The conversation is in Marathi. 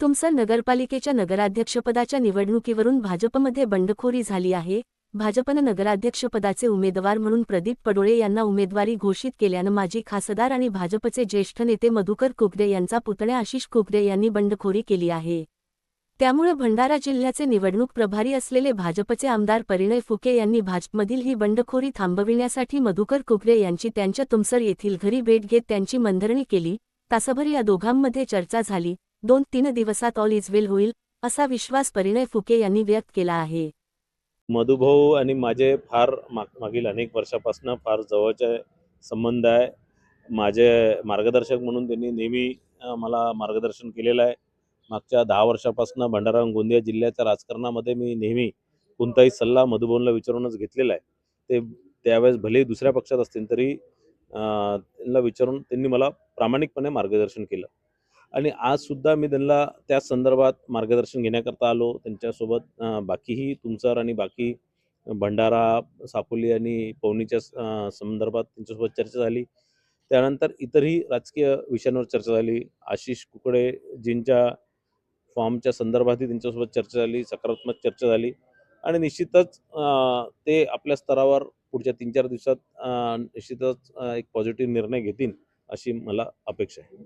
तुमसर नगरपालिकेच्या नगराध्यक्षपदाच्या निवडणुकीवरून भाजपमध्ये बंडखोरी झाली आहे। भाजपनं नगराध्यक्षपदाचे उमेदवार म्हणून प्रदीप पडोळे यांना उमेदवारी घोषित केल्यानं माजी खासदार आणि भाजपचे ज्येष्ठ नेते मधुकर कुकडे यांचा पुतण्या आशिष कुकडे यांनी बंडखोरी केली आहे। त्यामुळे भंडारा जिल्ह्याचे निवडणूक प्रभारी असलेले भाजपचे आमदार परिणय फुके यांनी भाजपमधील ही बंडखोरी थांबविण्यासाठी मधुकर कुकडे यांची त्यांच्या तुमसर येथील घरी भेट घेत त्यांची मनधरणी केली। तासभर या दोघांमध्ये चर्चा झाली। 2-3 दिवसात ऑल इज वेल होईल असा विश्वास परिणय फुके यांनी व्यक्त केला आहे। मधुभाऊ आणि माझे फार मागील अनेक वर्षापासून फार जवळचे संबंध आहे। माझे मार्गदर्शक म्हणून त्यांनी नेहमी मला मार्गदर्शन केलेलं आहे। मागच्या 10 वर्षापासून भंडारा आणि गोंदिया जिल्ह्याच्या राजकारणामध्ये मी नेहमी कोणताही सल्ला मधुभाऊंना विचारूनच घेतलेला आहे। ते त्यावेळेस भले दुसऱ्या पक्षात असतील तरी त्यांना विचारून त्यांनी मला प्रामाणिकपणे मार्गदर्शन केलं आणि आज सुद्धा मी त्यांना त्या संदर्भात मार्गदर्शन घेण्याकरता आलो। त्यांच्यासोबत बाकीही तुमसर आणि बाकी भंडारा, सापोली आणि पवनीच्या संदर्भात त्यांच्यासोबत चर्चा झाली। त्यानंतर इतरही राजकीय विषयांवर चर्चा झाली। आशिष कुकडेजींच्या फॉर्मच्या संदर्भातही त्यांच्यासोबत चर्चा झाली, सकारात्मक चर्चा झाली आणि निश्चितच ते आपल्या स्तरावर पुढच्या 3-4 दिवसात निश्चितच एक पॉझिटिव्ह निर्णय घेतील अशी मला अपेक्षा आहे।